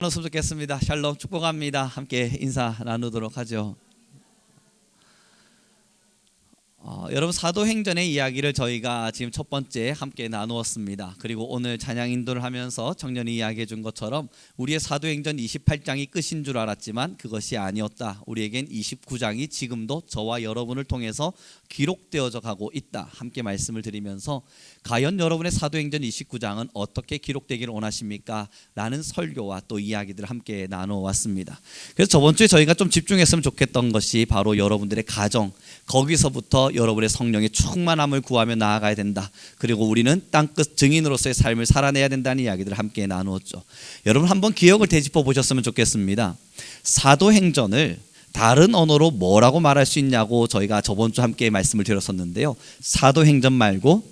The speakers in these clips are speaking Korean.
나눴으면 좋겠습니다. 샬롬 축복합니다. 함께 인사 나누도록 하죠. 여러분 사도행전의 이야기를 저희가 지금 첫 번째 함께 나누었습니다. 그리고 오늘 찬양 인도를 하면서 청년이 이야기해 준 것처럼 우리의 사도행전 28장이 끝인 줄 알았지만 그것이 아니었다. 우리에겐 29장이 지금도 저와 여러분을 통해서 기록되어져 가고 있다. 함께 말씀을 드리면서 과연 여러분의 사도행전 29장은 어떻게 기록되기를 원하십니까? 라는 설교와 또 이야기들을 함께 나누어왔습니다. 그래서 저번 주에 저희가 좀 집중했으면 좋겠던 것이 바로 여러분들의 가정, 거기서부터 여러분의 성령의 충만함을 구하며 나아가야 된다. 그리고 우리는 땅끝 증인으로서의 삶을 살아내야 된다는 이야기들을 함께 나누었죠. 여러분 한번 기억을 되짚어 보셨으면 좋겠습니다. 사도행전을 다른 언어로 뭐라고 말할 수 있냐고 저희가 저번 주 함께 말씀을 드렸었는데요. 사도행전 말고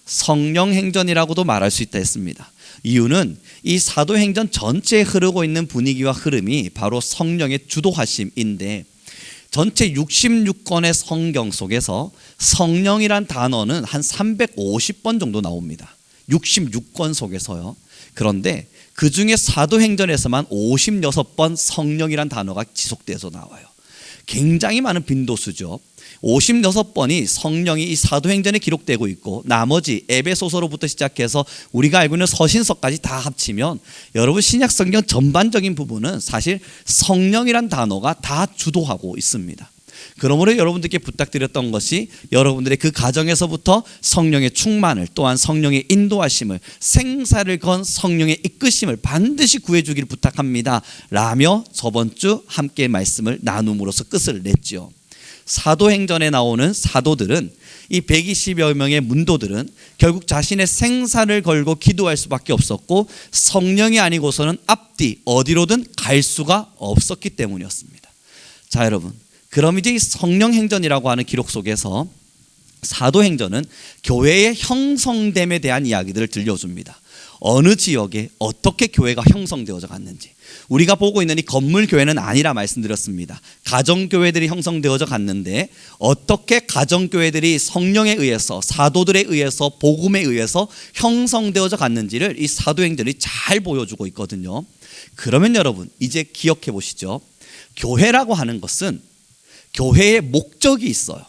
성령행전이라고도 말할 수 있다 했습니다. 이유는 이 사도행전 전체에 흐르고 있는 분위기와 흐름이 바로 성령의 주도하심인데, 전체 66권의 성경 속에서 성령이란 단어는 한 350번 정도 나옵니다. 66권 속에서요. 그런데 그 중에 사도행전에서만 56번 성령이란 단어가 지속돼서 나와요. 굉장히 많은 빈도수죠. 56번이 성령이 이 사도행전에 기록되고 있고, 나머지 에베소서로부터 시작해서 우리가 알고 있는 서신서까지 다 합치면 여러분 신약성경 전반적인 부분은 사실 성령이란 단어가 다 주도하고 있습니다. 그러므로 여러분들께 부탁드렸던 것이 여러분들의 그 가정에서부터 성령의 충만을, 또한 성령의 인도하심을, 생사를 건 성령의 이끄심을 반드시 구해주기를 부탁합니다 라며 저번 주 함께 말씀을 나눔으로써 끝을 냈죠. 사도행전에 나오는 사도들은, 이 120여 명의 문도들은 결국 자신의 생사를 걸고 기도할 수밖에 없었고, 성령이 아니고서는 앞뒤 어디로든 갈 수가 없었기 때문이었습니다. 자 여러분, 그럼 이제 이 성령행전이라고 하는 기록 속에서 사도행전은 교회의 형성됨에 대한 이야기들을 들려줍니다. 어느 지역에 어떻게 교회가 형성되어져 갔는지, 우리가 보고 있는 이 건물 교회는 아니라 말씀드렸습니다. 가정교회들이 형성되어져 갔는데 어떻게 가정교회들이 성령에 의해서, 사도들에 의해서, 복음에 의해서 형성되어져 갔는지를 이 사도행전이 잘 보여주고 있거든요. 그러면 여러분 이제 기억해 보시죠. 교회라고 하는 것은 교회의 목적이 있어요.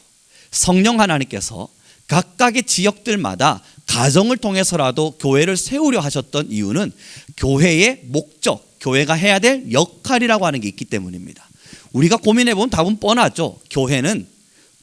성령 하나님께서 각각의 지역들마다 가정을 통해서라도 교회를 세우려 하셨던 이유는 교회의 목적, 교회가 해야 될 역할이라고 하는 게 있기 때문입니다. 우리가 고민해보면 답은 뻔하죠. 교회는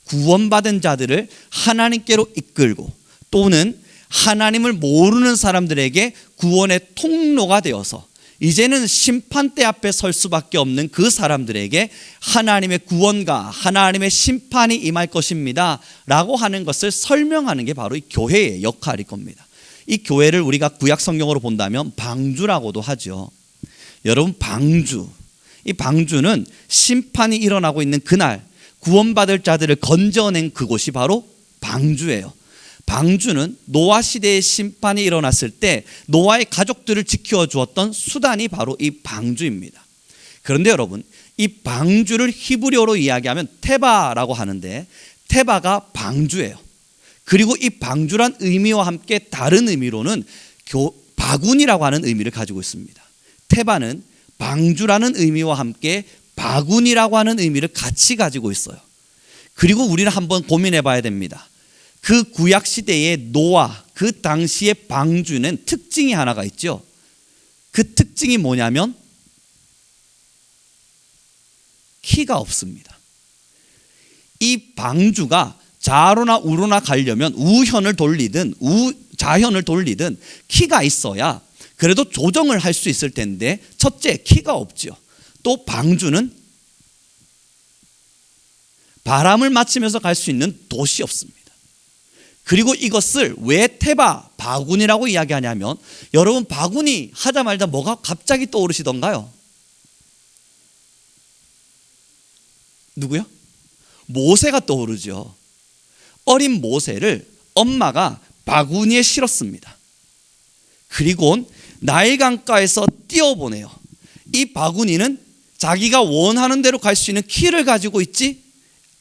구원받은 자들을 하나님께로 이끌고, 또는 하나님을 모르는 사람들에게 구원의 통로가 되어서 이제는 심판대 앞에 설 수밖에 없는 그 사람들에게 하나님의 구원과 하나님의 심판이 임할 것입니다 라고 하는 것을 설명하는 게 바로 이 교회의 역할일 겁니다. 이 교회를 우리가 구약 성경으로 본다면 방주라고도 하죠. 여러분 방주, 이 방주는 심판이 일어나고 있는 그날 구원받을 자들을 건져낸 그곳이 바로 방주예요. 방주는 노아 시대의 심판이 일어났을 때 노아의 가족들을 지켜주었던 수단이 바로 이 방주입니다. 그런데 여러분, 이 방주를 히브리어로 이야기하면 테바라고 하는데, 테바가 방주예요. 그리고 이 방주란 의미와 함께 다른 의미로는 바구니라고 하는 의미를 가지고 있습니다. 테바는 방주라는 의미와 함께 바구니라고 하는 의미를 같이 가지고 있어요. 그리고 우리는 한번 고민해 봐야 됩니다. 그 구약 시대의 노아, 그 당시의 방주는 특징이 하나가 있죠. 그 특징이 뭐냐면 키가 없습니다. 이 방주가 좌로나 우로나 가려면 우현을 돌리든 좌현을 돌리든 키가 있어야 그래도 조정을 할 수 있을 텐데, 첫째 키가 없죠. 또 방주는 바람을 맞추면서 갈 수 있는 돛이 없습니다. 그리고 이것을 왜 테바, 바구니라고 이야기하냐면, 여러분 바구니 하자마자 뭐가 갑자기 떠오르시던가요? 누구요? 모세가 떠오르죠. 어린 모세를 엄마가 바구니에 실었습니다. 그리고 나일 강가에서 띄워보내요. 이 바구니는 자기가 원하는 대로 갈 수 있는 키를 가지고 있지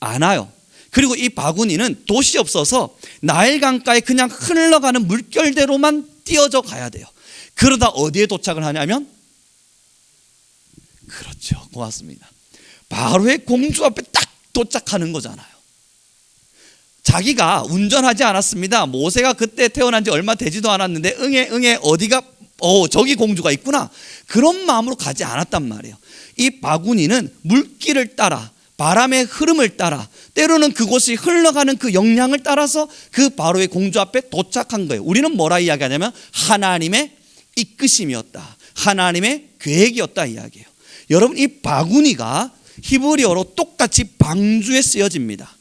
않아요. 그리고 이 바구니는 돛이 없어서 나일 강가에 그냥 흘러가는 물결대로만 띄어져 가야 돼요. 그러다 어디에 도착을 하냐면 그렇죠. 고맙습니다. 바로의 공주 앞에 딱 도착하는 거잖아요. 자기가 운전하지 않았습니다. 모세가 그때 태어난 지 얼마 되지도 않았는데 응애 어디가 저기 공주가 있구나, 그런 마음으로 가지 않았단 말이에요. 이 바구니는 물길을 따라 바람의 흐름을 따라 때로는 그곳이 흘러가는 그 영향을 따라서 그 바로의 공주 앞에 도착한 거예요. 우리는 뭐라 이야기하냐면 하나님의 이끄심이었다, 하나님의 계획이었다 이야기해요. 여러분, 이 바구니가 히브리어로 똑같이 방주에 쓰여집니다.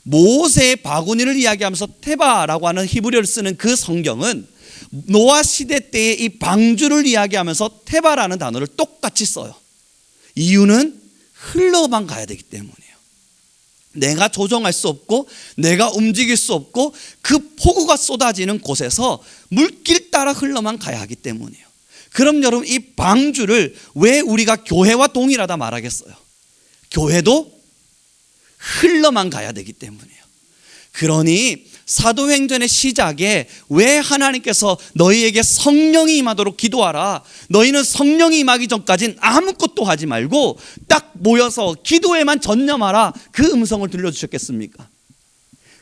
모세의 바구니를 이야기하면서 테바라고 하는 히브리어를 쓰는 그 성경은 노아 시대 때의 이 방주를 이야기하면서 테바라는 단어를 똑같이 써요. 이유는 흘러만 가야 되기 때문이에요. 내가 조정할 수 없고 내가 움직일 수 없고 그 폭우가 쏟아지는 곳에서 물길 따라 흘러만 가야 하기 때문이에요. 그럼 여러분, 이 방주를 왜 우리가 교회와 동일하다 말하겠어요? 교회도 흘러만 가야 되기 때문이에요. 그러니 사도행전의 시작에 왜 하나님께서 너희에게 성령이 임하도록 기도하라, 너희는 성령이 임하기 전까지는 아무것도 하지 말고 딱 모여서 기도에만 전념하라, 그 음성을 들려주셨겠습니까?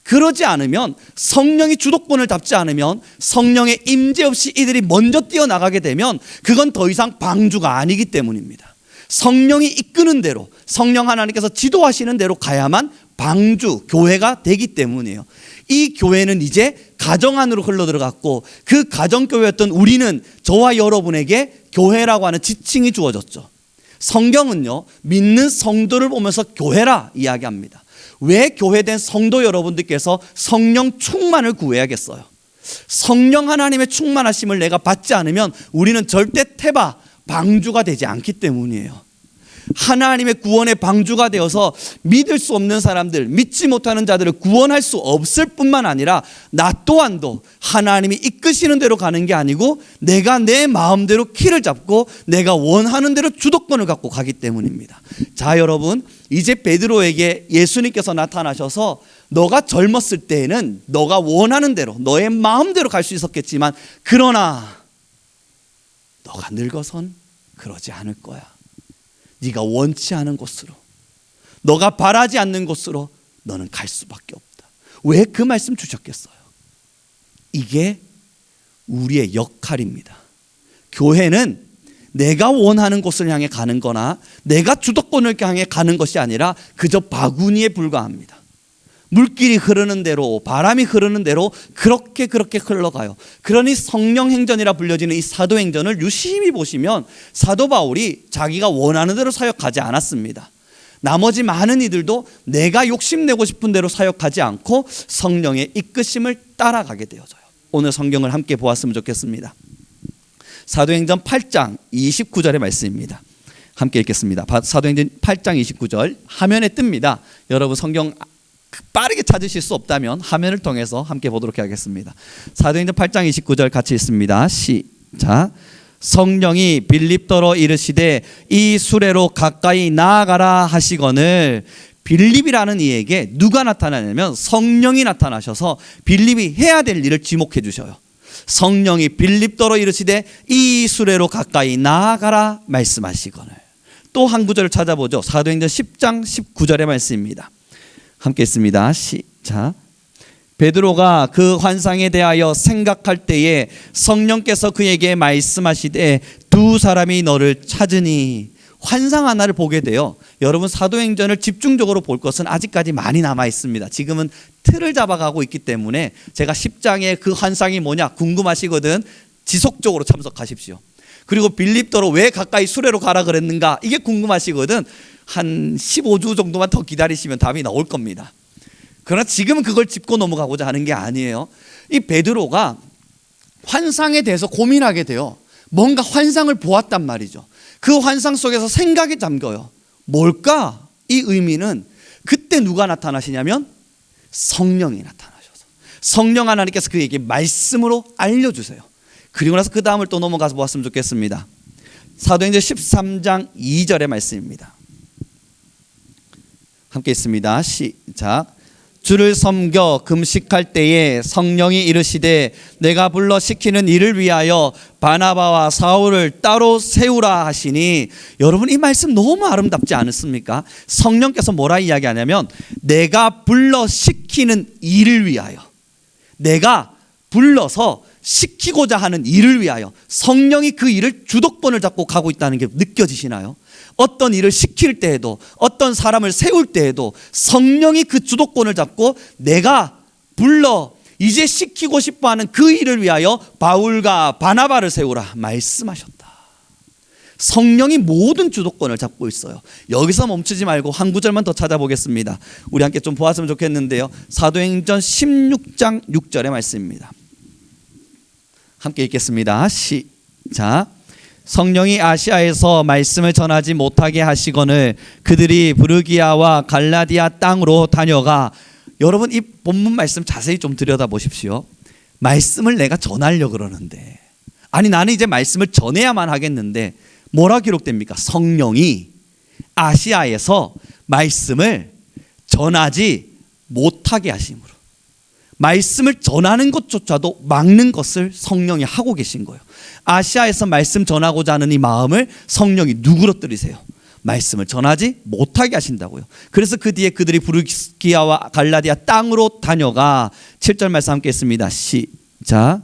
그러지 않으면, 성령이 주도권을 잡지 않으면, 성령의 임재 없이 이들이 먼저 뛰어나가게 되면 그건 더 이상 방주가 아니기 때문입니다. 성령이 이끄는 대로, 성령 하나님께서 지도하시는 대로 가야만 방주, 교회가 되기 때문이에요. 이 교회는 이제 가정 안으로 흘러들어갔고, 그 가정교회였던 우리는, 저와 여러분에게 교회라고 하는 지칭이 주어졌죠. 성경은요, 믿는 성도를 보면서 교회라 이야기합니다. 왜 교회된 성도 여러분들께서 성령 충만을 구해야겠어요? 성령 하나님의 충만하심을 내가 받지 않으면 우리는 절대 테바, 방주가 되지 않기 때문이에요. 하나님의 구원의 방주가 되어서 믿을 수 없는 사람들, 믿지 못하는 자들을 구원할 수 없을 뿐만 아니라 나 또한도 하나님이 이끄시는 대로 가는 게 아니고 내가 내 마음대로 키를 잡고 내가 원하는 대로 주도권을 갖고 가기 때문입니다. 자, 여러분, 이제 베드로에게 예수님께서 나타나셔서 너가 젊었을 때에는 너가 원하는 대로 너의 마음대로 갈 수 있었겠지만, 그러나 너가 늙어선 그러지 않을 거야. 네가 원치 않은 곳으로, 너가 바라지 않는 곳으로 너는 갈 수밖에 없다. 왜 그 말씀 주셨겠어요? 이게 우리의 역할입니다. 교회는 내가 원하는 곳을 향해 가는 거나 내가 주도권을 향해 가는 것이 아니라 그저 바구니에 불과합니다. 물길이 흐르는 대로, 바람이 흐르는 대로 그렇게 흘러가요. 그러니 성령행전이라 불려지는 이 사도행전을 유심히 보시면 사도 바울이 자기가 원하는 대로 사역하지 않았습니다. 나머지 많은 이들도 내가 욕심내고 싶은 대로 사역하지 않고 성령의 이끄심을 따라가게 되어져요. 오늘 성경을 함께 보았으면 좋겠습니다. 사도행전 8장 29절의 말씀입니다. 함께 읽겠습니다. 사도행전 8장 29절 화면에 뜹니다. 여러분, 성경 빠르게 찾으실 수 없다면 화면을 통해서 함께 보도록 하겠습니다. 사도행전 8장 29절 같이 읽습니다. 시작. 성령이 빌립더로 이르시되 이 수레로 가까이 나아가라 하시거늘. 빌립이라는 이에게 누가 나타나냐면 성령이 나타나셔서 빌립이 해야 될 일을 지목해 주셔요. 성령이 빌립더로 이르시되 이 수레로 가까이 나아가라 말씀하시거늘. 또 한 구절을 찾아보죠. 사도행전 10장 19절의 말씀입니다. 함께 있습니다. 시작. 베드로가 그 환상에 대하여 생각할 때에 성령께서 그에게 말씀하시되 두 사람이 너를 찾으니. 환상 하나를 보게 돼요. 여러분, 사도행전을 집중적으로 볼 것은 아직까지 많이 남아 있습니다. 지금은 틀을 잡아가고 있기 때문에 제가 10장의 그 환상이 뭐냐 궁금하시거든 지속적으로 참석하십시오. 그리고 빌립더로 왜 가까이 수레로 가라 그랬는가, 이게 궁금하시거든 한 15주 정도만 더 기다리시면 답이 나올 겁니다. 그러나 지금은 그걸 짚고 넘어가고자 하는 게 아니에요. 이 베드로가 환상에 대해서 고민하게 돼요. 뭔가 환상을 보았단 말이죠. 그 환상 속에서 생각이 잠겨요. 뭘까? 이 의미는 그때 누가 나타나시냐면 성령이 나타나셔서 성령 하나님께서 그에게 말씀으로 알려주세요. 그리고 나서 그 다음을 또 넘어가서 보았으면 좋겠습니다. 사도행전 13장 2절의 말씀입니다. 함께 있습니다. 시작. 주를 섬겨 금식할 때에 성령이 이르시되 내가 불러 시키는 일을 위하여 바나바와 사울을 따로 세우라 하시니, 여러분 이 말씀 너무 아름답지 않습니까? 성령께서 뭐라 이야기하냐면 내가 불러 시키는 일을 위하여, 내가 불러서 시키고자 하는 일을 위하여, 성령이 그 일을 주도권을 잡고 가고 있다는 게 느껴지시나요? 어떤 일을 시킬 때에도, 어떤 사람을 세울 때에도 성령이 그 주도권을 잡고 내가 불러 이제 시키고 싶어하는 그 일을 위하여 바울과 바나바를 세우라 말씀하셨다. 성령이 모든 주도권을 잡고 있어요. 여기서 멈추지 말고 한 구절만 더 찾아보겠습니다. 우리 함께 좀 보았으면 좋겠는데요. 사도행전 16장 6절의 말씀입니다. 함께 읽겠습니다. 시작. 성령이 아시아에서 말씀을 전하지 못하게 하시거늘 그들이 브르기아와 갈라디아 땅으로 다녀가. 여러분 이 본문 말씀 자세히 좀 들여다보십시오. 말씀을 내가 전하려고 그러는데, 아니 나는 이제 말씀을 전해야만 하겠는데 뭐라 기록됩니까? 성령이 아시아에서 말씀을 전하지 못하게 하심으로, 말씀을 전하는 것조차도 막는 것을 성령이 하고 계신 거예요. 아시아에서 말씀 전하고자 하는 이 마음을 성령이 누그러뜨리세요. 말씀을 전하지 못하게 하신다고요. 그래서 그 뒤에 그들이 브르기아와 갈라디아 땅으로 다녀가. 7절 말씀 함께 했습니다. 시작.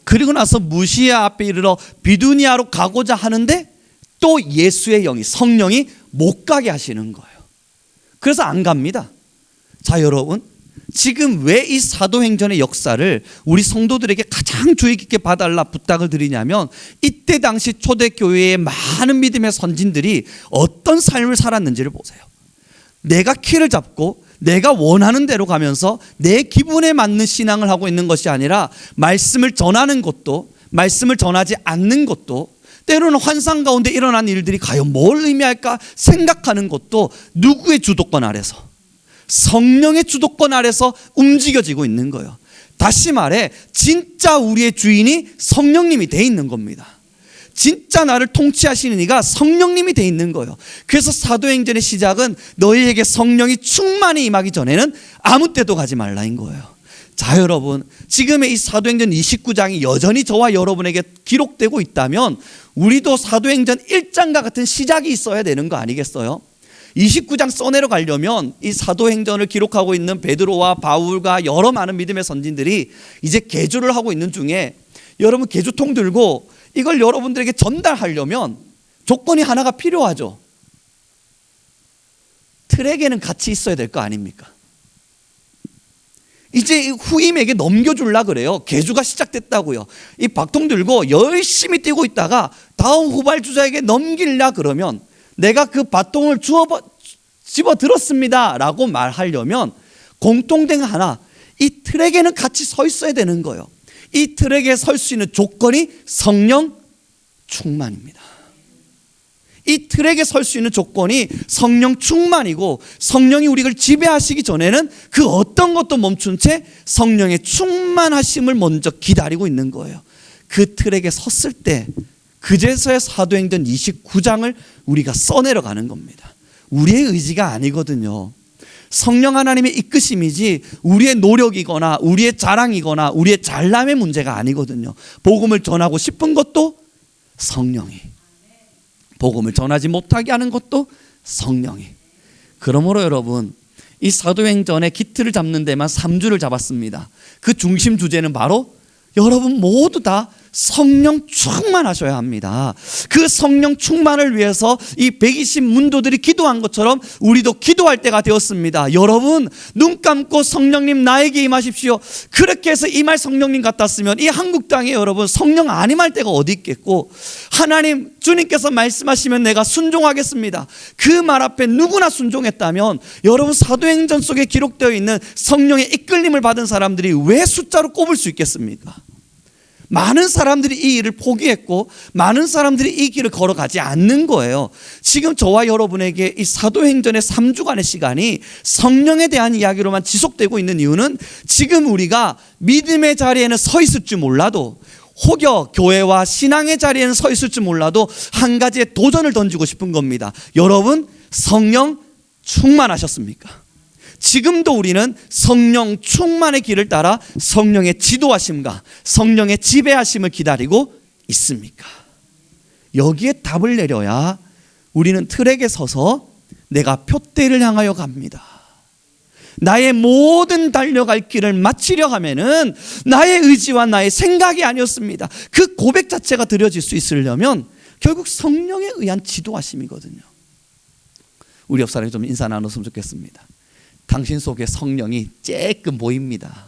그리고 나서 무시아 앞에 이르러 비두니아로 가고자 하는데 또 예수의 영이, 성령이 못 가게 하시는 거예요. 그래서 안 갑니다. 자 여러분, 지금 왜 이 사도행전의 역사를 우리 성도들에게 가장 주의 깊게 봐달라 부탁을 드리냐면, 이때 당시 초대교회의 많은 믿음의 선진들이 어떤 삶을 살았는지를 보세요. 내가 키를 잡고 내가 원하는 대로 가면서 내 기분에 맞는 신앙을 하고 있는 것이 아니라, 말씀을 전하는 것도 말씀을 전하지 않는 것도, 때로는 환상 가운데 일어난 일들이 과연 뭘 의미할까 생각하는 것도 누구의 주도권 아래서? 성령의 주도권 아래서 움직여지고 있는 거예요. 다시 말해 진짜 우리의 주인이 성령님이 돼 있는 겁니다. 진짜 나를 통치하시는 이가 성령님이 돼 있는 거예요. 그래서 사도행전의 시작은 너희에게 성령이 충만히 임하기 전에는 아무 때도 가지 말라인 거예요. 자 여러분, 지금의 이 사도행전 29장이 여전히 저와 여러분에게 기록되고 있다면 우리도 사도행전 1장과 같은 시작이 있어야 되는 거 아니겠어요? 29장 써내려 가려면 이 사도행전을 기록하고 있는 베드로와 바울과 여러 많은 믿음의 선진들이 이제 개조를 하고 있는 중에, 여러분 개조통 들고 이걸 여러분들에게 전달하려면 조건이 하나가 필요하죠. 트랙에는 같이 있어야 될 거 아닙니까? 이제 후임에게 넘겨주려 그래요. 개주가 시작됐다고요. 이 박통 들고 열심히 뛰고 있다가 다음 후발주자에게 넘기려 그러면, 내가 그 바통을 집어 들었습니다 라고 말하려면 공통된 하나, 이 트랙에는 같이 서 있어야 되는 거예요. 이 트랙에 설 수 있는 조건이 성령 충만입니다. 이 트랙에 설 수 있는 조건이 성령 충만이고, 성령이 우리를 지배하시기 전에는 그 어떤 것도 멈춘 채 성령의 충만하심을 먼저 기다리고 있는 거예요. 그 트랙에 섰을 때 그제서야 사도행전 29장을 우리가 써내려가는 겁니다. 우리의 의지가 아니거든요. 성령 하나님의 이끄심이지 우리의 노력이거나 우리의 자랑이거나 우리의 잘남의 문제가 아니거든요. 복음을 전하고 싶은 것도 성령이, 복음을 전하지 못하게 하는 것도 성령이. 그러므로 여러분, 이 사도행전의 기틀을 잡는 데만 3주를 잡았습니다. 그 중심 주제는 바로 여러분 모두 다 성령 충만하셔야 합니다. 그 성령 충만을 위해서 이 120 문도들이 기도한 것처럼 우리도 기도할 때가 되었습니다. 여러분 눈 감고 성령님 나에게 임하십시오. 그렇게 해서 임할 성령님 같았으면 이 한국 땅에 여러분 성령 안 임할 때가 어디 있겠고, 하나님 주님께서 말씀하시면 내가 순종하겠습니다, 그 말 앞에 누구나 순종했다면 여러분 사도행전 속에 기록되어 있는 성령의 이끌림을 받은 사람들이 왜 숫자로 꼽을 수 있겠습니까? 많은 사람들이 이 일을 포기했고 많은 사람들이 이 길을 걸어가지 않는 거예요. 지금 저와 여러분에게 이 사도행전의 3주간의 시간이 성령에 대한 이야기로만 지속되고 있는 이유는, 지금 우리가 믿음의 자리에는 서 있을 줄 몰라도 혹여 교회와 신앙의 자리에는 서 있을지 몰라도 한 가지의 도전을 던지고 싶은 겁니다. 여러분, 성령 충만하셨습니까? 지금도 우리는 성령 충만의 길을 따라 성령의 지도하심과 성령의 지배하심을 기다리고 있습니까? 여기에 답을 내려야 우리는 트랙에 서서 내가 표대를 향하여 갑니다. 나의 모든 달려갈 길을 마치려 하면은 나의 의지와 나의 생각이 아니었습니다. 그 고백 자체가 드려질 수 있으려면 결국 성령에 의한 지도하심이거든요. 우리 옆 사람이 좀 인사 나눴으면 좋겠습니다. 당신 속에 성령이 쬐끔 보입니다.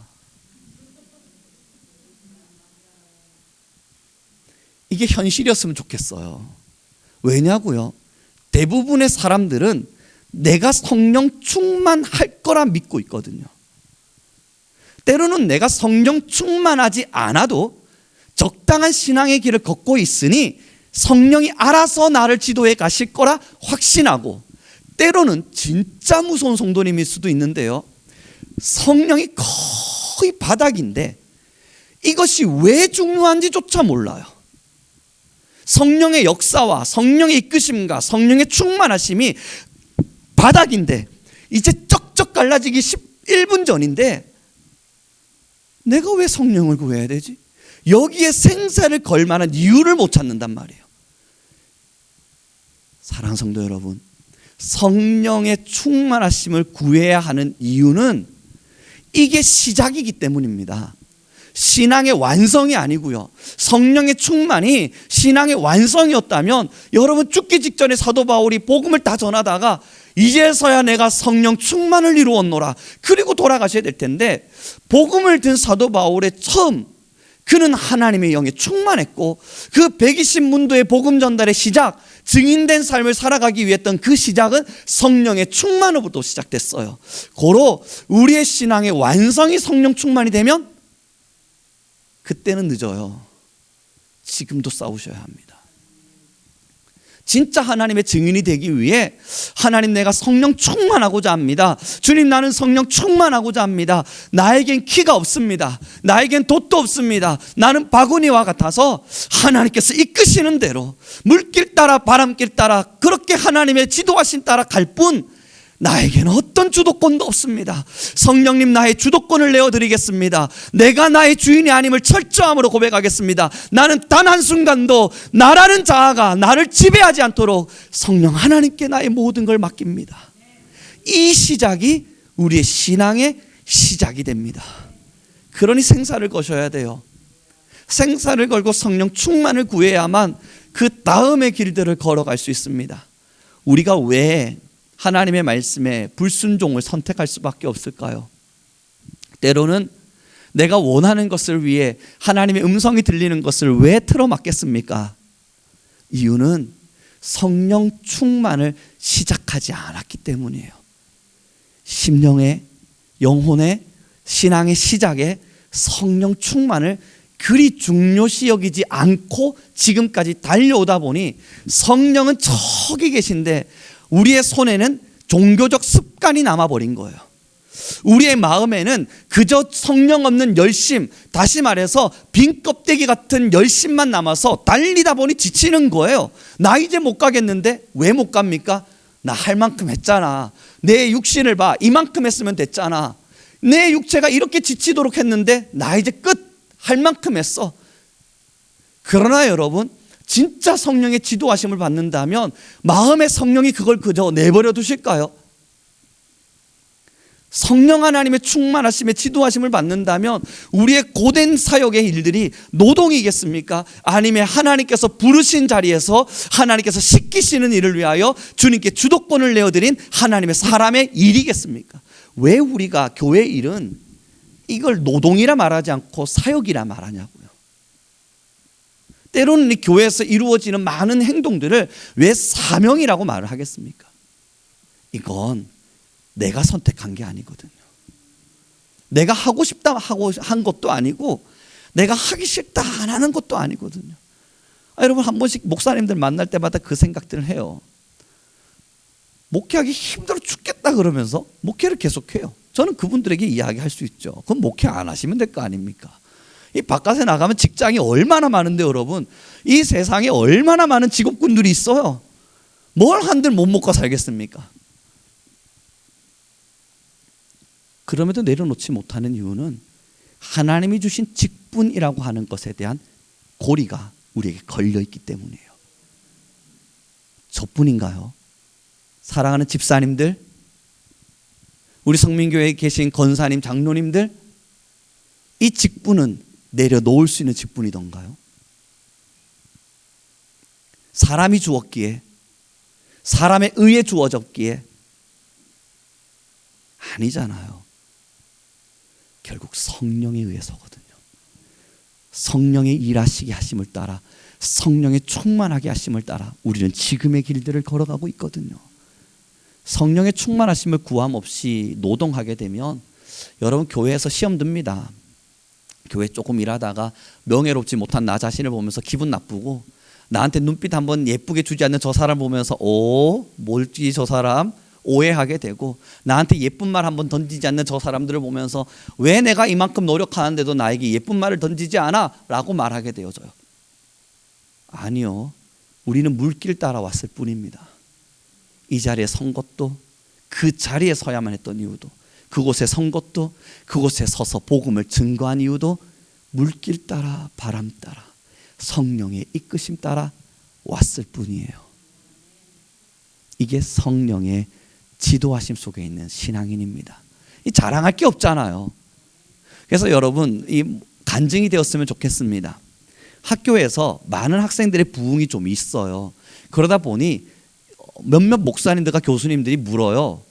이게 현실이었으면 좋겠어요. 왜냐고요? 대부분의 사람들은 내가 성령 충만할 거라 믿고 있거든요. 때로는 내가 성령 충만하지 않아도 적당한 신앙의 길을 걷고 있으니 성령이 알아서 나를 지도해 가실 거라 확신하고, 때로는 진짜 무서운 성도님일 수도 있는데요, 성령이 거의 바닥인데 이것이 왜 중요한지조차 몰라요. 성령의 역사와 성령의 이끄심과 성령의 충만하심이 바닥인데 이제 쩍쩍 갈라지기 11분 전인데 내가 왜 성령을 구해야 되지? 여기에 생사를 걸 만한 이유를 못 찾는단 말이에요. 사랑하는 성도 여러분, 성령의 충만하심을 구해야 하는 이유는 이게 시작이기 때문입니다. 신앙의 완성이 아니고요. 성령의 충만이 신앙의 완성이었다면 여러분, 죽기 직전에 사도 바울이 복음을 다 전하다가 이제서야 내가 성령 충만을 이루었노라 그리고 돌아가셔야 될 텐데, 복음을 든 사도 바울의 처음, 그는 하나님의 영에 충만했고 그 120문도의 복음 전달의 시작, 증인된 삶을 살아가기 위해 했던 그 시작은 성령의 충만으로부터 시작됐어요. 고로 우리의 신앙의 완성이 성령 충만이 되면 그때는 늦어요. 지금도 싸우셔야 합니다. 진짜 하나님의 증인이 되기 위해 하나님, 내가 성령 충만하고자 합니다. 주님, 나는 성령 충만하고자 합니다. 나에겐 키가 없습니다. 나에겐 돛도 없습니다. 나는 바구니와 같아서 하나님께서 이끄시는 대로 물길 따라 바람길 따라 그렇게 하나님의 지도하신 따라 갈 뿐 나에게는 어떤 주도권도 없습니다. 성령님, 나의 주도권을 내어드리겠습니다. 내가 나의 주인이 아님을 철저함으로 고백하겠습니다. 나는 단 한순간도 나라는 자아가 나를 지배하지 않도록 성령 하나님께 나의 모든 걸 맡깁니다. 이 시작이 우리의 신앙의 시작이 됩니다. 그러니 생사를 거셔야 돼요. 생사를 걸고 성령 충만을 구해야만 그 다음의 길들을 걸어갈 수 있습니다. 우리가 왜 하나님의 말씀에 불순종을 선택할 수밖에 없을까요? 때로는 내가 원하는 것을 위해 하나님의 음성이 들리는 것을 왜 틀어막겠습니까? 이유는 성령 충만을 시작하지 않았기 때문이에요. 심령의, 영혼의, 신앙의 시작에 성령 충만을 그리 중요시 여기지 않고 지금까지 달려오다 보니 성령은 저기 계신데 우리의 손에는 종교적 습관이 남아버린 거예요. 우리의 마음에는 그저 성령 없는 열심, 다시 말해서 빈 껍데기 같은 열심만 남아서 달리다 보니 지치는 거예요. 나 이제 못 가겠는데 왜 못 갑니까? 나 할 만큼 했잖아. 내 육신을 봐, 이만큼 했으면 됐잖아. 내 육체가 이렇게 지치도록 했는데 나 이제 끝, 할 만큼 했어. 그러나 여러분, 진짜 성령의 지도하심을 받는다면 마음의 성령이 그걸 그저 내버려 두실까요? 성령 하나님의 충만하심의 지도하심을 받는다면 우리의 고된 사역의 일들이 노동이겠습니까? 아니면 하나님께서 부르신 자리에서 하나님께서 시키시는 일을 위하여 주님께 주도권을 내어드린 하나님의 사람의 일이겠습니까? 왜 우리가 교회 일은 이걸 노동이라 말하지 않고 사역이라 말하냐고요. 때로는 이 교회에서 이루어지는 많은 행동들을 왜 사명이라고 말을 하겠습니까? 이건 내가 선택한 게 아니거든요. 내가 하고 싶다 하고 한 것도 아니고 내가 하기 싫다 안 하는 것도 아니거든요. 여러분, 한 번씩 목사님들 만날 때마다 그 생각들을 해요. 목회하기 힘들어 죽겠다 그러면서 목회를 계속해요. 저는 그분들에게 이야기할 수 있죠. 그럼 목회 안 하시면 될 거 아닙니까? 이 바깥에 나가면 직장이 얼마나 많은데 여러분, 이 세상에 얼마나 많은 직업군들이 있어요. 뭘 한들 못 먹고 살겠습니까? 그럼에도 내려놓지 못하는 이유는 하나님이 주신 직분이라고 하는 것에 대한 고리가 우리에게 걸려있기 때문이에요. 저뿐인가요? 사랑하는 집사님들, 우리 성민교회에 계신 권사님, 장로님들, 이 직분은 내려놓을 수 있는 직분이던가요? 사람이 주었기에, 사람에 의해 주어졌기에 아니잖아요. 결국 성령에 의해서거든요. 성령의 일하시게 하심을 따라, 성령의 충만하게 하심을 따라 우리는 지금의 길들을 걸어가고 있거든요. 성령의 충만하심을 구함 없이 노동하게 되면 여러분, 교회에서 시험 듭니다. 교회 조금 일하다가 명예롭지 못한 나 자신을 보면서 기분 나쁘고, 나한테 눈빛 한번 예쁘게 주지 않는 저 사람 보면서 뭘지 저 사람 오해하게 되고, 나한테 예쁜 말 한번 던지지 않는 저 사람들을 보면서 왜 내가 이만큼 노력하는데도 나에게 예쁜 말을 던지지 않아? 라고 말하게 되어져요. 아니요, 우리는 물길 따라 왔을 뿐입니다. 이 자리에 선 것도, 그 자리에 서야만 했던 이유도, 그곳에 선 것도, 그곳에 서서 복음을 증거한 이유도 물길 따라, 바람 따라, 성령의 이끄심 따라 왔을 뿐이에요. 이게 성령의 지도하심 속에 있는 신앙인입니다. 이 자랑할 게 없잖아요. 그래서 여러분, 이 간증이 되었으면 좋겠습니다. 학교에서 많은 학생들의 부흥이 좀 있어요. 그러다 보니 몇몇 목사님들과 교수님들이 물어요.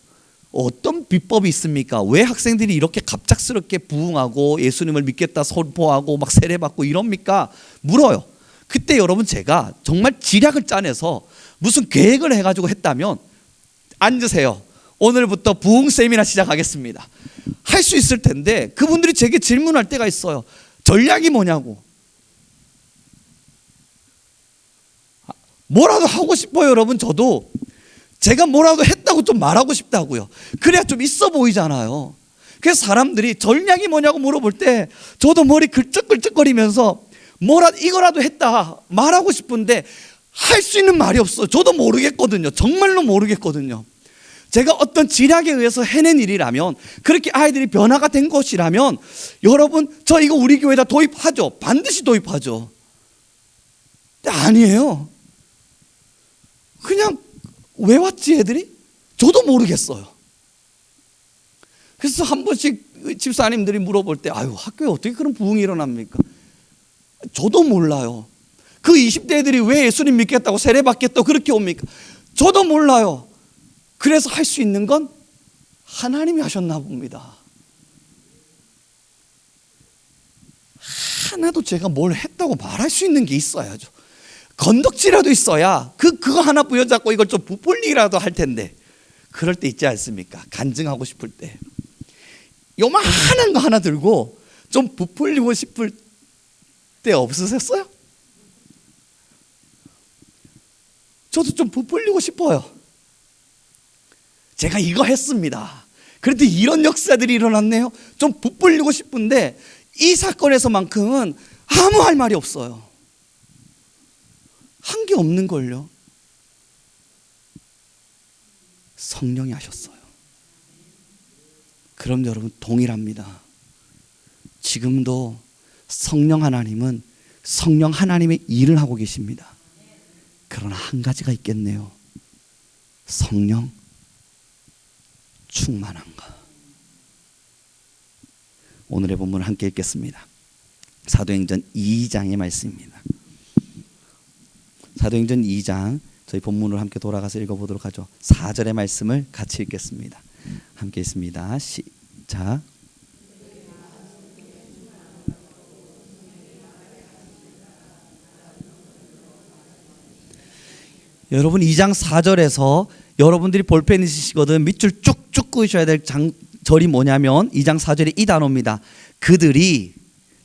어떤 비법이 있습니까? 왜 학생들이 이렇게 갑작스럽게 부흥하고 예수님을 믿겠다 선포하고 막 세례받고 이럽니까? 물어요. 그때 여러분, 제가 정말 지략을 짜내서 무슨 계획을 해가지고 했다면, 앉으세요, 오늘부터 부흥 세미나 시작하겠습니다, 할 수 있을 텐데, 그분들이 제게 질문할 때가 있어요. 전략이 뭐냐고. 뭐라도 하고 싶어요. 여러분, 저도 제가 뭐라도 했다고 좀 말하고 싶다고요. 그래야 좀 있어 보이잖아요. 그래서 사람들이 전략이 뭐냐고 물어볼 때 저도 머리 글쩍글쩍거리면서 이거라도 했다 말하고 싶은데 할 수 있는 말이 없어요. 저도 모르겠거든요. 정말로 모르겠거든요. 제가 어떤 지략에 의해서 해낸 일이라면, 그렇게 아이들이 변화가 된 것이라면, 여러분, 저 이거 우리 교회에다 도입하죠. 반드시 도입하죠. 근데 아니에요. 그냥 왜 왔지 애들이? 저도 모르겠어요. 그래서 한 번씩 집사님들이 물어볼 때, 아유, 학교에 어떻게 그런 부흥이 일어납니까? 저도 몰라요. 그 20대 애들이 왜 예수님 믿겠다고 세례받겠다고 그렇게 옵니까? 저도 몰라요. 그래서 할 수 있는 건 하나님이 하셨나 봅니다. 하나도 제가 뭘 했다고 말할 수 있는 게 있어야죠. 건덕지라도 있어야 그거 하나 부여잡고 이걸 좀 부풀리기라도 할 텐데, 그럴 때 있지 않습니까? 간증하고 싶을 때 요만한 거 하나 들고 좀 부풀리고 싶을 때 없으셨어요? 저도 좀 부풀리고 싶어요. 제가 이거 했습니다. 그래도 이런 역사들이 일어났네요. 좀 부풀리고 싶은데 이 사건에서만큼은 아무 할 말이 없어요. 한 게 없는걸요. 성령이 하셨어요. 그럼 여러분, 동일합니다. 지금도 성령 하나님은 성령 하나님의 일을 하고 계십니다. 그러나 한 가지가 있겠네요. 성령 충만한가. 오늘의 본문을 함께 읽겠습니다. 사도행전 2장의 말씀입니다. 사도행전 2장, 저희 본문으로 함께 돌아가서 읽어보도록 하죠. 4절의 말씀을 같이 읽겠습니다. 함께 있습니다. 시작. 여러분, 2장 4절에서 여러분들이 볼펜 있으시거든 밑줄 쭉쭉 그으셔야 될 절이 뭐냐면 2장 4절에 이 단어입니다. 그들이,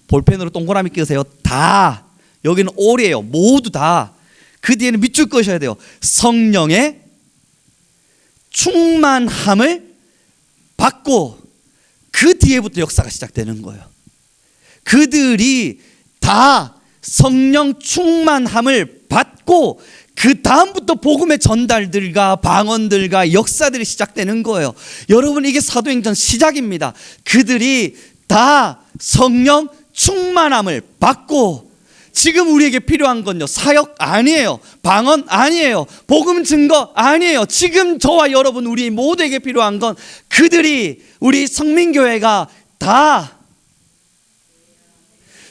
볼펜으로 동그라미 끼우세요. 다, 여기는 all이에요. 모두 다. 그 뒤에는 밑줄 그으셔야 돼요. 성령의 충만함을 받고, 그 뒤에부터 역사가 시작되는 거예요. 그들이 다 성령 충만함을 받고 그 다음부터 복음의 전달들과 방언들과 역사들이 시작되는 거예요. 여러분, 이게 사도행전 시작입니다. 그들이 다 성령 충만함을 받고, 지금 우리에게 필요한 건요, 사역 아니에요, 방언 아니에요, 복음 증거 아니에요. 지금 저와 여러분 우리 모두에게 필요한 건 그들이, 우리 성민교회가 다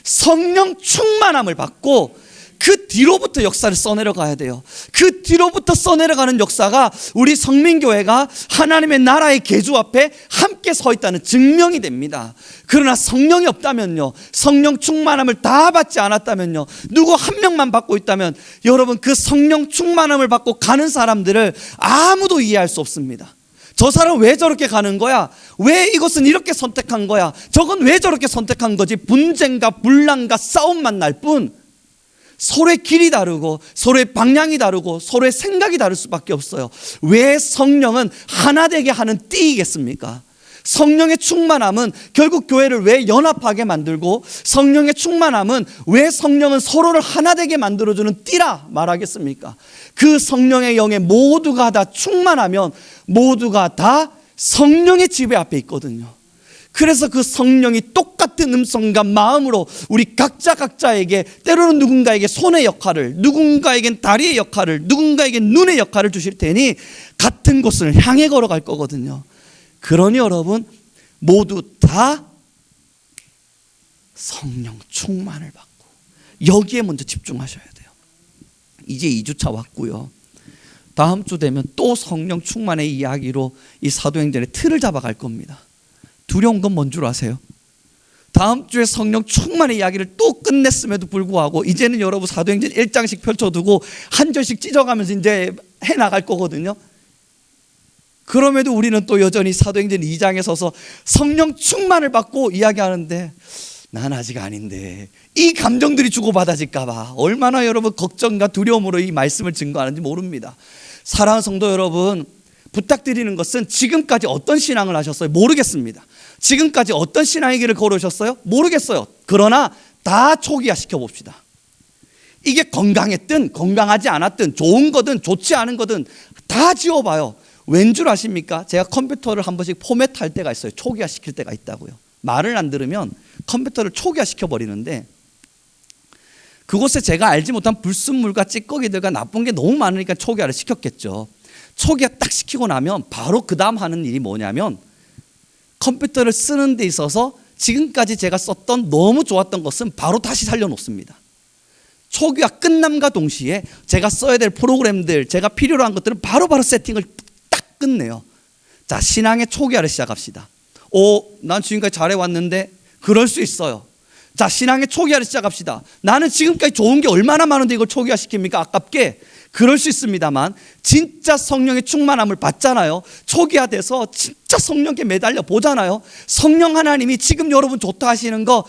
성령 충만함을 받고 그 뒤로부터 역사를 써내려 가야 돼요. 그 뒤로부터 써내려가는 역사가 우리 성민교회가 하나님의 나라의 계주 앞에 함께 서 있다는 증명이 됩니다. 그러나 성령이 없다면요, 성령 충만함을 다 받지 않았다면요, 누구 한 명만 받고 있다면, 여러분, 그 성령 충만함을 받고 가는 사람들을 아무도 이해할 수 없습니다. 저 사람 왜 저렇게 가는 거야? 왜 이것은 이렇게 선택한 거야? 저건 왜 저렇게 선택한 거지? 분쟁과 분란과 싸움만 날 뿐, 서로의 길이 다르고 서로의 방향이 다르고 서로의 생각이 다를 수밖에 없어요. 왜 성령은 하나 되게 하는 띠이겠습니까? 성령의 충만함은 결국 교회를 왜 연합하게 만들고, 성령의 충만함은 왜 성령은 서로를 하나 되게 만들어주는 띠라 말하겠습니까? 그 성령의 영에 모두가 다 충만하면 모두가 다 성령의 지배 앞에 있거든요. 그래서 그 성령이 똑같은 음성과 마음으로 우리 각자에게, 때로는 누군가에게 손의 역할을, 누군가에겐 다리의 역할을, 누군가에겐 눈의 역할을 주실 테니 같은 곳을 향해 걸어갈 거거든요. 그러니 여러분, 모두 다 성령 충만을 받고 여기에 먼저 집중하셔야 돼요. 이제 2주차 왔고요. 다음 주 되면 또 성령 충만의 이야기로 이 사도행전의 틀을 잡아갈 겁니다. 두려운 건 뭔 줄 아세요? 다음 주에 성령 충만의 이야기를 또 끝냈음에도 불구하고 이제는 여러분 사도행전 1장씩 펼쳐두고 한 절씩 찢어가면서 이제 해나갈 거거든요. 그럼에도 우리는 또 여전히 사도행전 2장에 서서 성령 충만을 받고 이야기하는데, 난 아직 아닌데, 이 감정들이 주고받아질까 봐 얼마나 여러분 걱정과 두려움으로 이 말씀을 증거하는지 모릅니다. 사랑하는 성도 여러분, 부탁드리는 것은 지금까지 어떤 신앙을 하셨어요? 모르겠습니다. 지금까지 어떤 신앙의 길을 걸으셨어요? 모르겠어요. 그러나 다 초기화 시켜봅시다. 이게 건강했든 건강하지 않았든 좋은 거든 좋지 않은 거든 다 지워봐요. 왠 줄 아십니까? 제가 컴퓨터를 한 번씩 포맷할 때가 있어요. 초기화 시킬 때가 있다고요. 말을 안 들으면 컴퓨터를 초기화 시켜버리는데, 그곳에 제가 알지 못한 불순물과 찌꺼기들과 나쁜 게 너무 많으니까 초기화를 시켰겠죠. 초기화 딱 시키고 나면 바로 그 다음 하는 일이 뭐냐면, 컴퓨터를 쓰는 데 있어서 지금까지 제가 썼던 너무 좋았던 것은 바로 다시 살려놓습니다. 초기화 끝남과 동시에 제가 써야 될 프로그램들, 제가 필요로 한 것들은 바로바로 세팅을 딱 끝내요. 자, 신앙의 초기화를 시작합시다. 난 지금까지 잘해왔는데 그럴 수 있어요. 자, 신앙의 초기화를 시작합시다. 나는 지금까지 좋은 게 얼마나 많은데 이걸 초기화 시킵니까? 아깝게. 그럴 수 있습니다만, 진짜 성령의 충만함을 받잖아요. 초기화돼서 진짜 성령께 매달려 보잖아요. 성령 하나님이 지금 여러분 좋다 하시는 거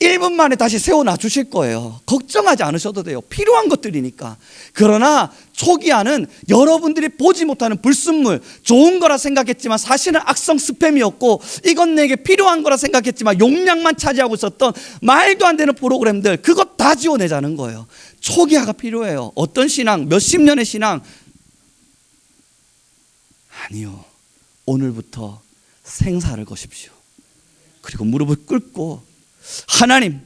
1분 만에 다시 세워놔 주실 거예요. 걱정하지 않으셔도 돼요. 필요한 것들이니까. 그러나 초기화는 여러분들이 보지 못하는 불순물, 좋은 거라 생각했지만 사실은 악성 스팸이었고, 이건 내게 필요한 거라 생각했지만 용량만 차지하고 있었던 말도 안 되는 프로그램들, 그것 다 지워내자는 거예요. 초기화가 필요해요. 어떤 신앙, 몇십 년의 신앙, 아니요, 오늘부터 생사를 거십시오. 그리고 무릎을 꿇고, 하나님,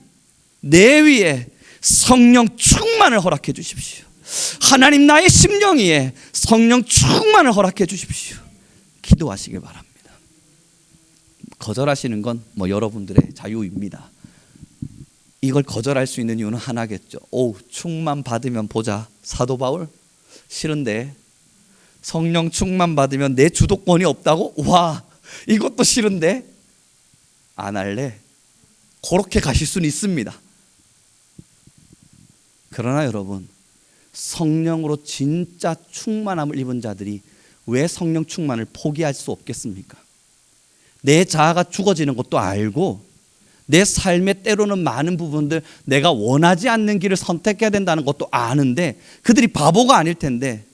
내 위에 성령 충만을 허락해 주십시오. 하나님, 나의 심령 위에 성령 충만을 허락해 주십시오. 기도하시길 바랍니다. 거절하시는 건 여러분들의 자유입니다. 이걸 거절할 수 있는 이유는 하나겠죠. 충만 받으면 보자. 사도 바울? 싫은데. 성령 충만 받으면 내 주도권이 없다고? 와, 이것도 싫은데. 안 할래. 그렇게 가실 수는 있습니다. 그러나 여러분, 성령으로 진짜 충만함을 입은 자들이 왜 성령 충만을 포기할 수 없겠습니까? 내 자아가 죽어지는 것도 알고, 내 삶의 때로는 많은 부분들 내가 원하지 않는 길을 선택해야 된다는 것도 아는데, 그들이 바보가 아닐 텐데,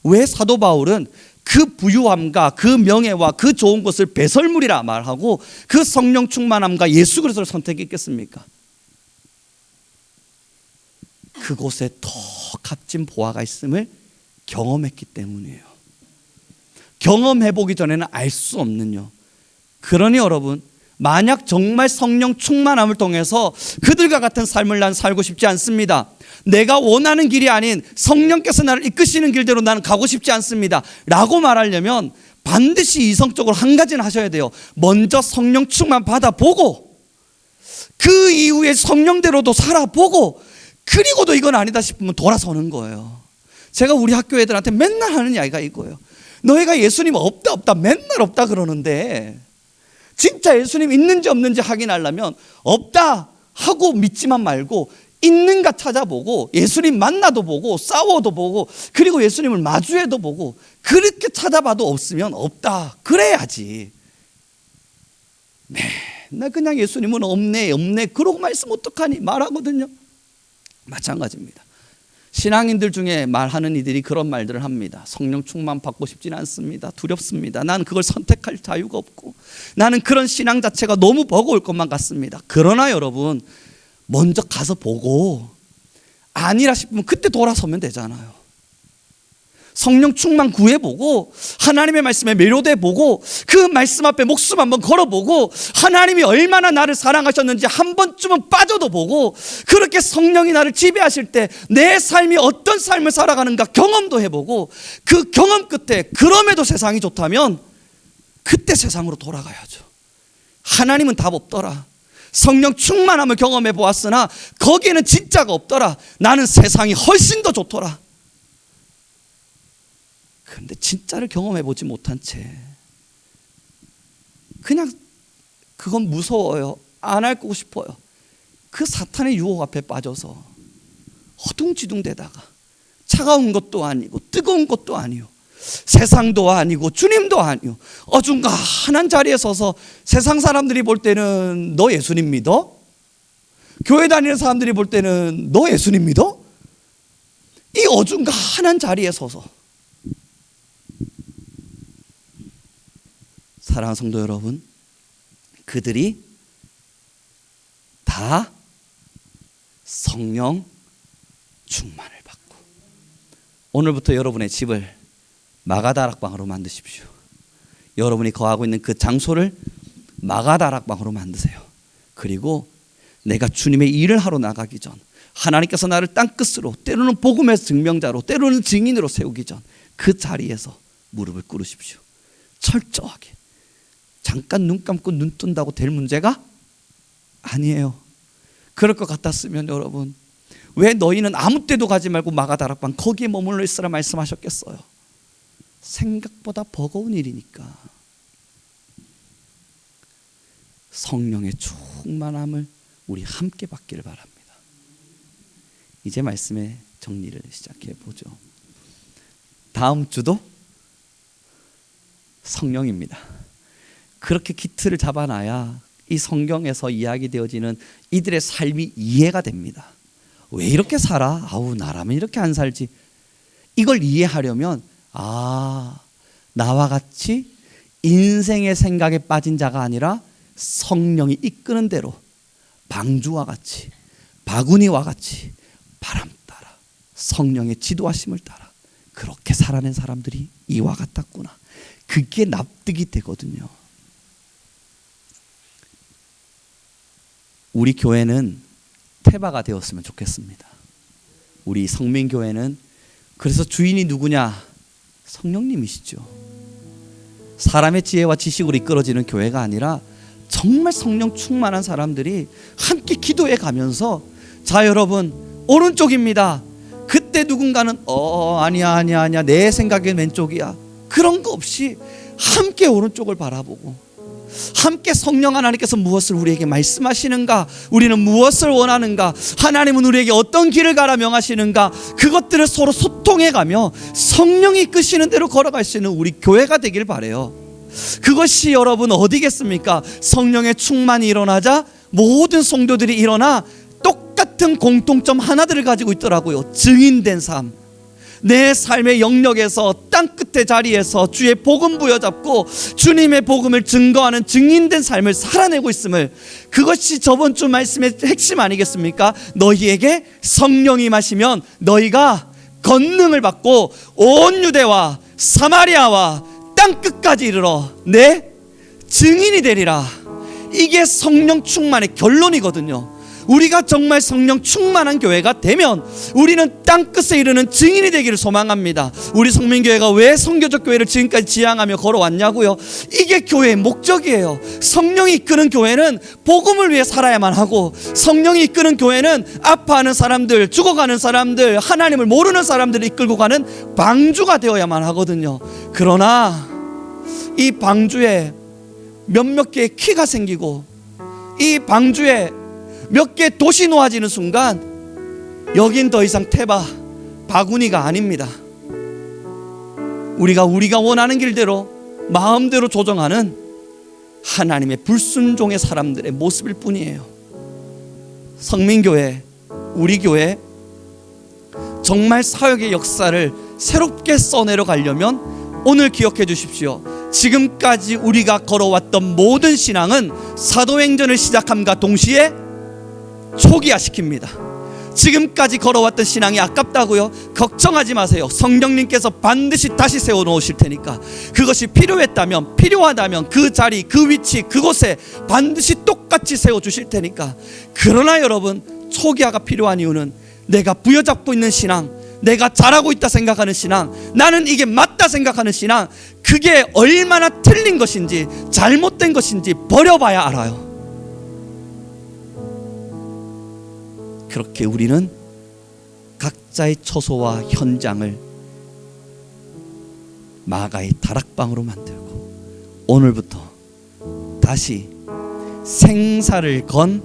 왜 사도 바울은 그 부유함과 그 명예와 그 좋은 것을 배설물이라 말하고 그 성령 충만함과 예수 그리스도를 선택했겠습니까? 그곳에 더 값진 보화가 있음을 경험했기 때문이에요. 경험해보기 전에는 알 수 없는요. 그러니 여러분, 만약 정말 성령 충만함을 통해서 그들과 같은 삶을 난 살고 싶지 않습니다. 내가 원하는 길이 아닌 성령께서 나를 이끄시는 길대로 나는 가고 싶지 않습니다 라고 말하려면 반드시 이성적으로 한 가지는 하셔야 돼요. 먼저 성령 충만 받아보고 그 이후에 성령대로도 살아보고 그리고도 이건 아니다 싶으면 돌아서는 거예요. 제가 우리 학교 애들한테 맨날 하는 이야기가 이거예요. 너희가 예수님 없다 맨날 없다 그러는데 진짜 예수님 있는지 없는지 확인하려면 없다 하고 믿지만 말고 있는가 찾아보고 예수님 만나도 보고 싸워도 보고 그리고 예수님을 마주해도 보고 그렇게 찾아봐도 없으면 없다 그래야지. 맨날 그냥 예수님은 없네 그러고 말씀 어떡하니 말하거든요. 마찬가지입니다. 신앙인들 중에 말하는 이들이 그런 말들을 합니다. 성령 충만 받고 싶지는 않습니다. 두렵습니다. 나는 그걸 선택할 자유가 없고 나는 그런 신앙 자체가 너무 버거울 것만 같습니다. 그러나 여러분, 먼저 가서 보고 아니라 싶으면 그때 돌아서면 되잖아요. 성령 충만 구해보고 하나님의 말씀에 매료돼보고 그 말씀 앞에 목숨 한번 걸어보고 하나님이 얼마나 나를 사랑하셨는지 한 번쯤은 빠져도 보고 그렇게 성령이 나를 지배하실 때 내 삶이 어떤 삶을 살아가는가 경험도 해보고 그 경험 끝에 그럼에도 세상이 좋다면 그때 세상으로 돌아가야죠. 하나님은 답 없더라. 성령 충만함을 경험해 보았으나 거기에는 진짜가 없더라. 나는 세상이 훨씬 더 좋더라. 그런데 진짜를 경험해 보지 못한 채 그냥 그건 무서워요. 안 할 거고 싶어요. 그 사탄의 유혹 앞에 빠져서 허둥지둥대다가 차가운 것도 아니고 뜨거운 것도 아니요 세상도 아니고 주님도 아니요 어중간한 자리에 서서 세상 사람들이 볼 때는 너 예수님 믿어? 교회 다니는 사람들이 볼 때는 너 예수님 믿어? 이 어중간한 자리에 서서 사랑하는 성도 여러분, 그들이 다 성령 충만을 받고 오늘부터 여러분의 집을 마가다락방으로 만드십시오. 여러분이 거하고 있는 그 장소를 마가다락방으로 만드세요. 그리고 내가 주님의 일을 하러 나가기 전 하나님께서 나를 땅끝으로 때로는 복음의 증명자로 때로는 증인으로 세우기 전 그 자리에서 무릎을 꿇으십시오. 철저하게. 잠깐 눈 감고 눈 뜬다고 될 문제가 아니에요. 그럴 것 같았으면 여러분 왜 너희는 아무 때도 가지 말고 마가다락방 거기에 머물러 있으라 말씀하셨겠어요. 생각보다 버거운 일이니까. 성령의 충만함을 우리 함께 받기를 바랍니다. 이제 말씀의 정리를 시작해 보죠. 다음 주도 성령입니다. 그렇게 기틀을 잡아놔야 이 성경에서 이야기되어지는 이들의 삶이 이해가 됩니다. 왜 이렇게 살아? 아우 나라면 이렇게 안 살지. 이걸 이해하려면 나와 같이 인생의 생각에 빠진 자가 아니라 성령이 이끄는 대로 방주와 같이 바구니와 같이 바람 따라 성령의 지도하심을 따라 그렇게 살아낸 사람들이 이와 같았구나. 그게 납득이 되거든요. 우리 교회는 태바가 되었으면 좋겠습니다. 우리 성민교회는 그래서 주인이 누구냐? 성령님이시죠. 사람의 지혜와 지식으로 이끌어지는 교회가 아니라 정말 성령 충만한 사람들이 함께 기도해 가면서 자 여러분 오른쪽입니다. 그때 누군가는 아니야 내 생각엔 왼쪽이야. 그런 거 없이 함께 오른쪽을 바라보고 함께 성령 하나님께서 무엇을 우리에게 말씀하시는가, 우리는 무엇을 원하는가, 하나님은 우리에게 어떤 길을 가라 명하시는가, 그것들을 서로 소통해가며 성령이 이끄시는 대로 걸어갈 수 있는 우리 교회가 되길 바라요. 그것이 여러분 어디겠습니까? 성령의 충만이 일어나자 모든 성도들이 일어나 똑같은 공통점 하나들을 가지고 있더라고요. 증인된 삶. 내 삶의 영역에서 땅끝의 자리에서 주의 복음 부여잡고 주님의 복음을 증거하는 증인된 삶을 살아내고 있음을, 그것이 저번 주 말씀의 핵심 아니겠습니까? 너희에게 성령이 임하시면 너희가 권능을 받고 온 유대와 사마리아와 땅끝까지 이르러 내 증인이 되리라. 이게 성령 충만의 결론이거든요. 우리가 정말 성령 충만한 교회가 되면 우리는 땅끝에 이르는 증인이 되기를 소망합니다. 우리 성민교회가 왜 선교적 교회를 지금까지 지향하며 걸어왔냐고요? 이게 교회의 목적이에요. 성령이 이끄는 교회는 복음을 위해 살아야만 하고, 성령이 이끄는 교회는 아파하는 사람들, 죽어가는 사람들, 하나님을 모르는 사람들을 이끌고 가는 방주가 되어야만 하거든요. 그러나 이 방주에 몇몇 개의 키가 생기고 이 방주에 몇 개 도시 놓아지는 순간 여긴 더 이상 태바 바구니가 아닙니다. 우리가 원하는 길대로 마음대로 조정하는 하나님의 불순종의 사람들의 모습일 뿐이에요. 성민교회, 우리 교회 정말 사역의 역사를 새롭게 써내려 가려면 오늘 기억해 주십시오. 지금까지 우리가 걸어왔던 모든 신앙은 사도행전을 시작함과 동시에 초기화시킵니다. 지금까지 걸어왔던 신앙이 아깝다고요? 걱정하지 마세요. 성령님께서 반드시 다시 세워놓으실 테니까, 그것이 필요하다면 그 자리, 그 위치, 그곳에 반드시 똑같이 세워주실 테니까. 그러나 여러분, 초기화가 필요한 이유는 내가 부여잡고 있는 신앙, 내가 잘하고 있다 생각하는 신앙, 나는 이게 맞다 생각하는 신앙, 그게 얼마나 틀린 것인지 잘못된 것인지 버려봐야 알아요. 그렇게 우리는 각자의 처소와 현장을 마가의 다락방으로 만들고 오늘부터 다시 생사를 건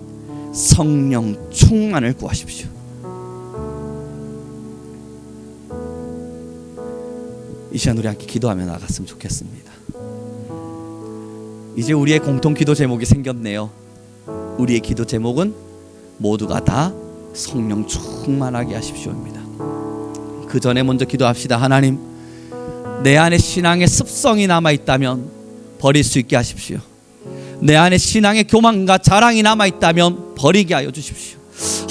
성령 충만을 구하십시오. 이 시간 우리 함께 기도하며 나갔으면 좋겠습니다. 이제 우리의 공통 기도 제목이 생겼네요. 우리의 기도 제목은 모두가 다 성령 충만하게 하십시오입니다. 그 전에 먼저 기도합시다. 하나님, 내 안에 신앙의 습성이 남아있다면 버릴 수 있게 하십시오. 내 안에 신앙의 교만과 자랑이 남아있다면 버리게 하여 주십시오.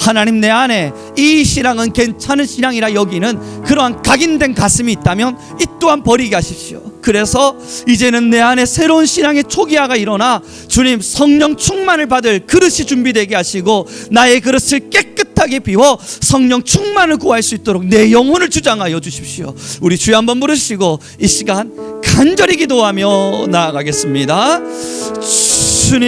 하나님, 내 안에 이 신앙은 괜찮은 신앙이라 여기는 그러한 각인된 가슴이 있다면 이 또한 버리게 하십시오. 그래서 이제는 내 안에 새로운 신앙의 초기화가 일어나 주님 성령 충만을 받을 그릇이 준비되게 하시고 나의 그릇을 깨끗하게 비워 성령 충만을 구할 수 있도록 내 영혼을 주장하여 주십시오. 우리 주여 한번 부르시고 이 시간 간절히 기도하며 나아가겠습니다. 주님,